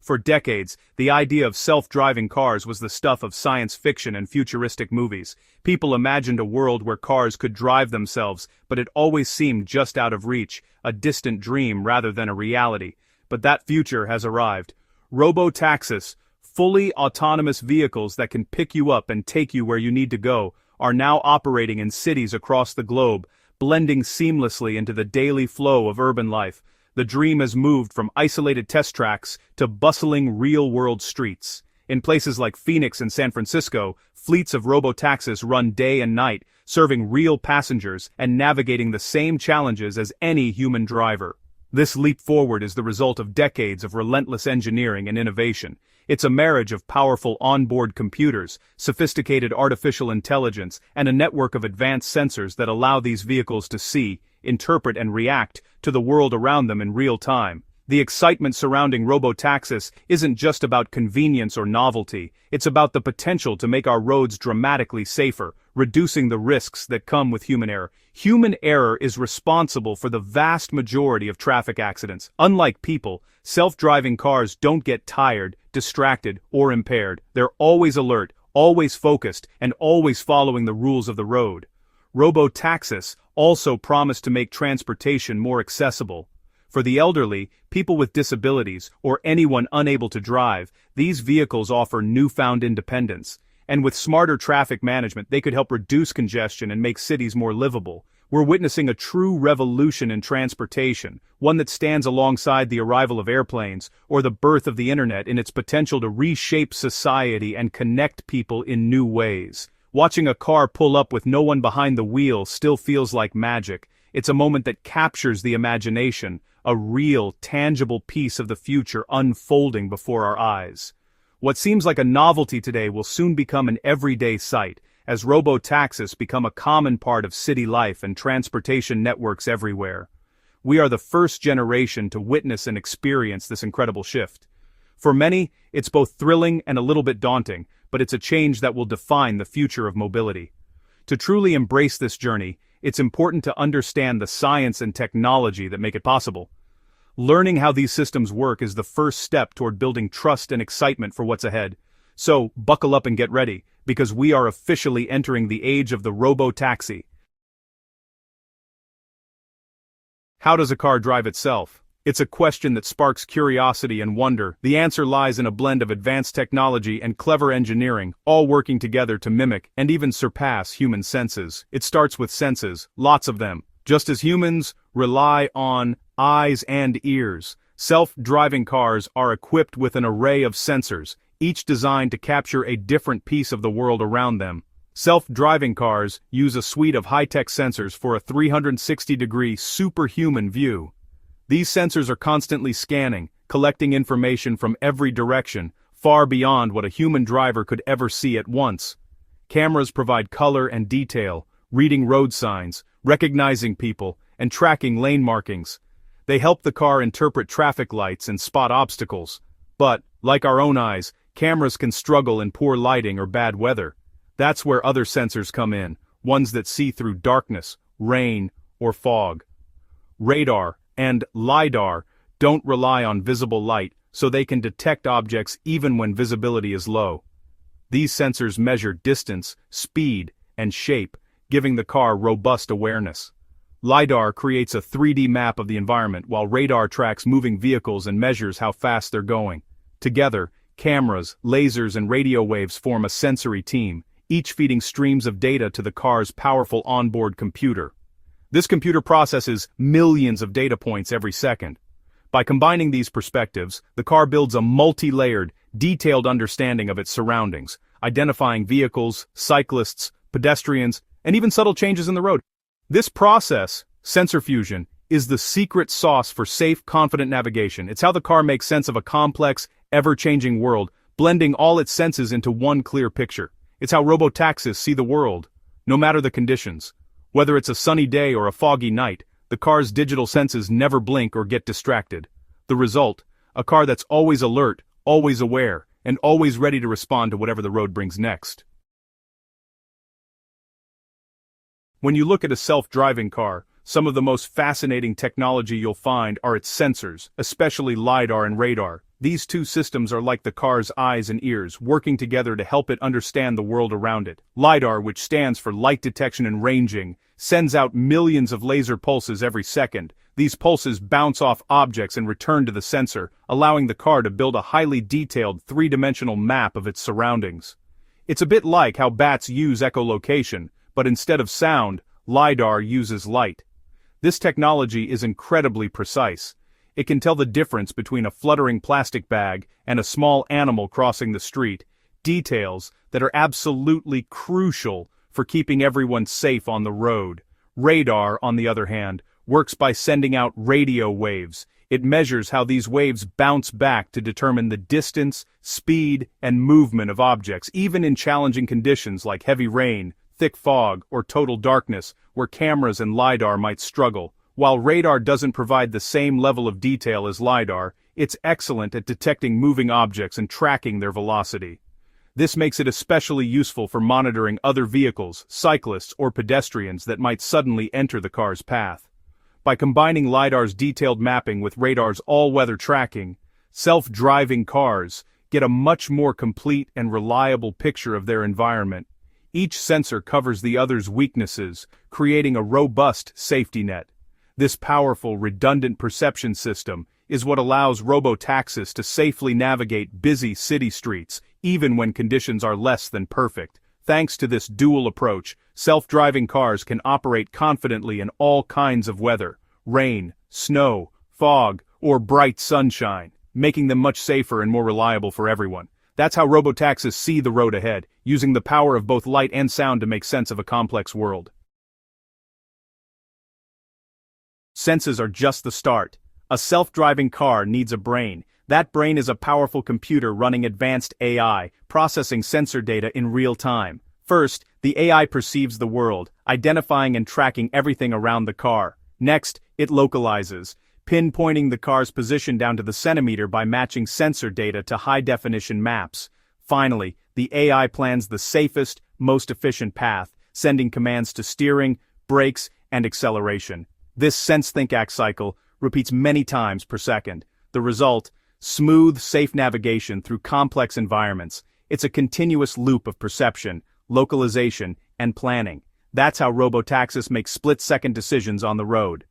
For decades, the idea of self-driving cars was the stuff of science fiction and futuristic movies. People imagined a world where cars could drive themselves, but it always seemed just out of reach, a distant dream rather than a reality. But that future has arrived. Robotaxis, fully autonomous vehicles that can pick you up and take you where you need to go, are now operating in cities across the globe, blending seamlessly into the daily flow of urban life. The dream has moved from isolated test tracks to bustling real-world streets. In places like Phoenix and San Francisco, fleets of robotaxis run day and night, serving real passengers and navigating the same challenges as any human driver. This leap forward is the result of decades of relentless engineering and innovation. It's a marriage of powerful onboard computers, sophisticated artificial intelligence, and a network of advanced sensors that allow these vehicles to see, interpret and react to the world around them in real time. The excitement surrounding robotaxis isn't just about convenience or novelty, it's about the potential to make our roads dramatically safer, reducing the risks that come with human error. Human error is responsible for the vast majority of traffic accidents. Unlike people, self-driving cars don't get tired, distracted, or impaired. They're always alert, always focused, and always following the rules of the road. Robotaxis also promise to make transportation more accessible. For the elderly, people with disabilities, or anyone unable to drive, these vehicles offer newfound independence. And with smarter traffic management, they could help reduce congestion and make cities more livable. We're witnessing a true revolution in transportation, one that stands alongside the arrival of airplanes, or the birth of the internet in its potential to reshape society and connect people in new ways. Watching a car pull up with no one behind the wheel still feels like magic. It's a moment that captures the imagination, a real, tangible piece of the future unfolding before our eyes. What seems like a novelty today will soon become an everyday sight, as robotaxis become a common part of city life and transportation networks everywhere. We are the first generation to witness and experience this incredible shift. For many, it's both thrilling and a little bit daunting, but it's a change that will define the future of mobility. To truly embrace this journey, it's important to understand the science and technology that make it possible. Learning how these systems work is the first step toward building trust and excitement for what's ahead. So, buckle up and get ready, because we are officially entering the age of the robotaxi. How does a car drive itself? It's a question that sparks curiosity and wonder. The answer lies in a blend of advanced technology and clever engineering, all working together to mimic and even surpass human senses. It starts with senses, lots of them. Just as humans rely on eyes and ears, self-driving cars are equipped with an array of sensors, each designed to capture a different piece of the world around them. Self-driving cars use a suite of high-tech sensors for a 360-degree superhuman view. These sensors are constantly scanning, collecting information from every direction, far beyond what a human driver could ever see at once. Cameras provide color and detail, reading road signs, recognizing people, and tracking lane markings. They help the car interpret traffic lights and spot obstacles. But, like our own eyes, cameras can struggle in poor lighting or bad weather. That's where other sensors come in, ones that see through darkness, rain, or fog. Radar and lidar don't rely on visible light, so they can detect objects even when visibility is low. These sensors measure distance, speed, and shape, giving the car robust awareness. LiDAR creates a 3D map of the environment, while radar tracks moving vehicles and measures how fast they're going. Together, cameras, lasers, and radio waves form a sensory team, each feeding streams of data to the car's powerful onboard computer. This computer processes millions of data points every second. By combining these perspectives, the car builds a multi-layered, detailed understanding of its surroundings, identifying vehicles, cyclists, pedestrians, and even subtle changes in the road. This process, sensor fusion, is the secret sauce for safe, confident navigation. It's how the car makes sense of a complex, ever-changing world, blending all its senses into one clear picture. It's how robotaxis see the world, no matter the conditions. Whether it's a sunny day or a foggy night, the car's digital senses never blink or get distracted. The result, a car that's always alert, always aware, and always ready to respond to whatever the road brings next. When you look at a self-driving car, some of the most fascinating technology you'll find are its sensors, especially LiDAR and radar. These two systems are like the car's eyes and ears, working together to help it understand the world around it. LiDAR, which stands for light detection and ranging, sends out millions of laser pulses every second. These pulses bounce off objects and return to the sensor, allowing the car to build a highly detailed three-dimensional map of its surroundings. It's a bit like how bats use echolocation, but instead of sound, LiDAR uses light. This technology is incredibly precise. It can tell the difference between a fluttering plastic bag and a small animal crossing the street, details that are absolutely crucial for keeping everyone safe on the road. Radar, on the other hand, works by sending out radio waves. It measures how these waves bounce back to determine the distance, speed, and movement of objects, even in challenging conditions like heavy rain, thick fog, or total darkness, where cameras and LiDAR might struggle. While radar doesn't provide the same level of detail as LiDAR, it's excellent at detecting moving objects and tracking their velocity. This makes it especially useful for monitoring other vehicles, cyclists, or pedestrians that might suddenly enter the car's path. By combining LiDAR's detailed mapping with radar's all-weather tracking, self-driving cars get a much more complete and reliable picture of their environment. Each sensor covers the other's weaknesses, creating a robust safety net. This powerful, redundant perception system is what allows robotaxis to safely navigate busy city streets, even when conditions are less than perfect. Thanks to this dual approach, self-driving cars can operate confidently in all kinds of weather: rain, snow, fog, or bright sunshine, making them much safer and more reliable for everyone. That's how robotaxis see the road ahead, using the power of both light and sound to make sense of a complex world. Senses are just the start. A self-driving car needs a brain. That brain is a powerful computer running advanced AI, processing sensor data in real time. First, the AI perceives the world, identifying and tracking everything around the car. Next, it localizes, pinpointing the car's position down to the centimeter by matching sensor data to high-definition maps. Finally, the AI plans the safest, most efficient path, sending commands to steering, brakes, and acceleration. This sense-think-act cycle repeats many times per second. The result: smooth, safe navigation through complex environments. It's a continuous loop of perception, localization, and planning. That's how robotaxis make split-second decisions on the road.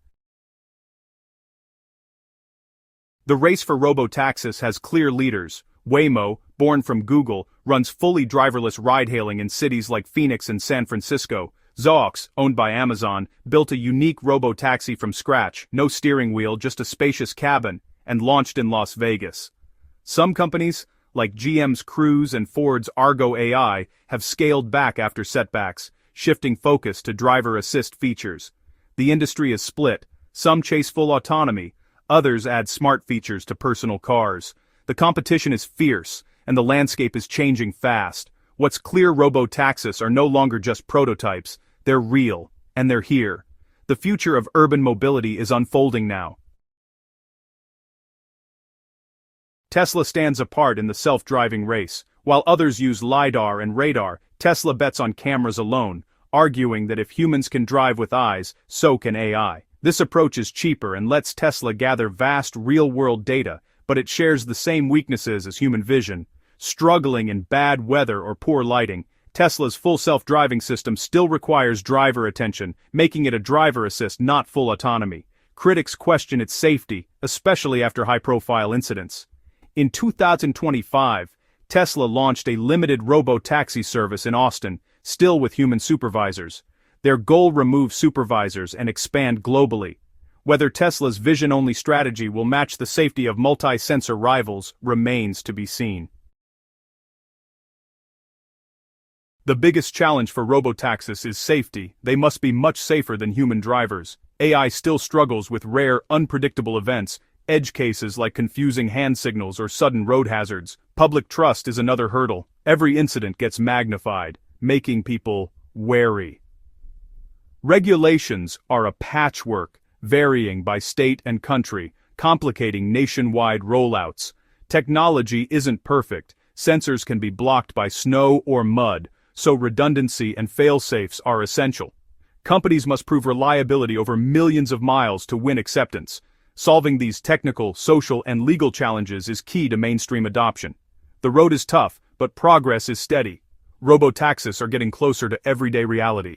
The race for robotaxis has clear leaders. Waymo, born from Google, runs fully driverless ride-hailing in cities like Phoenix and San Francisco. Zoox, owned by Amazon, built a unique robotaxi from scratch, no steering wheel, just a spacious cabin, and launched in Las Vegas. Some companies, like GM's Cruise and Ford's Argo AI, have scaled back after setbacks, shifting focus to driver assist features. The industry is split. Some chase full autonomy, others add smart features to personal cars. The competition is fierce, and the landscape is changing fast. What's clear: robotaxis are no longer just prototypes, they're real, and they're here. The future of urban mobility is unfolding now. Tesla stands apart in the self-driving race. While others use LiDAR and radar, Tesla bets on cameras alone, arguing that if humans can drive with eyes, so can AI. This approach is cheaper and lets Tesla gather vast real-world data, but it shares the same weaknesses as human vision. Struggling in bad weather or poor lighting, Tesla's full self-driving system still requires driver attention, making it a driver assist, not full autonomy. Critics question its safety, especially after high-profile incidents. In 2025, Tesla launched a limited robotaxi service in Austin, still with human supervisors. Their goal: remove supervisors and expand globally. Whether Tesla's vision-only strategy will match the safety of multi-sensor rivals remains to be seen. The biggest challenge for robotaxis is safety. They must be much safer than human drivers. AI still struggles with rare, unpredictable events, edge cases like confusing hand signals or sudden road hazards. Public trust is another hurdle. Every incident gets magnified, making people wary. Regulations are a patchwork, varying by state and country, complicating nationwide rollouts. Technology isn't perfect. Sensors can be blocked by snow or mud, so redundancy and fail-safes are essential. Companies must prove reliability over millions of miles to win acceptance. Solving these technical, social, and legal challenges is key to mainstream adoption. The road is tough, but progress is steady. Robotaxis are getting closer to everyday reality.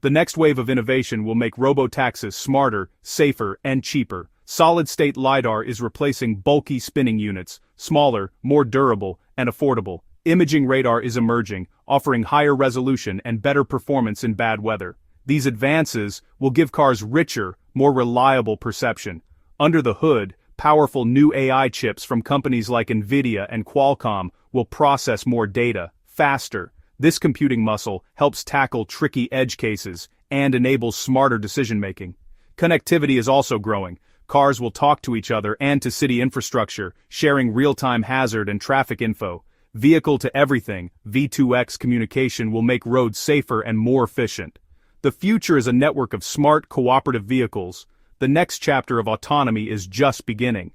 The next wave of innovation will make robotaxis smarter, safer, and cheaper. Solid-state lidar is replacing bulky spinning units, smaller, more durable, and affordable. Imaging radar is emerging, offering higher resolution and better performance in bad weather. These advances will give cars richer, more reliable perception. Under the hood, powerful new AI chips from companies like NVIDIA and Qualcomm will process more data, faster. This computing muscle helps tackle tricky edge cases and enables smarter decision-making. Connectivity is also growing. Cars will talk to each other and to city infrastructure, sharing real-time hazard and traffic info. Vehicle-to-everything, V2X communication will make roads safer and more efficient. The future is a network of smart, cooperative vehicles. The next chapter of autonomy is just beginning.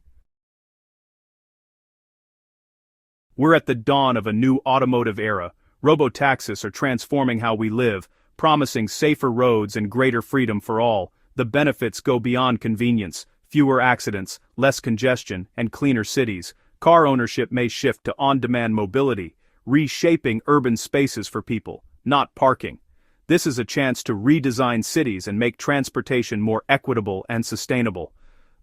We're at the dawn of a new automotive era. Robotaxis are transforming how we live, promising safer roads and greater freedom for all. The benefits go beyond convenience: fewer accidents, less congestion, and cleaner cities. Car ownership may shift to on-demand mobility, reshaping urban spaces for people, not parking. This is a chance to redesign cities and make transportation more equitable and sustainable.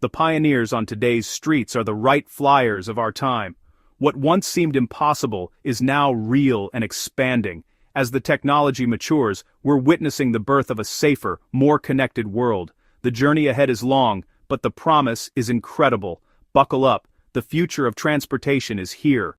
The pioneers on today's streets are the Wright Flyers of our time. What once seemed impossible is now real and expanding. As the technology matures, we're witnessing the birth of a safer, more connected world. The journey ahead is long, but the promise is incredible. Buckle up, the future of transportation is here.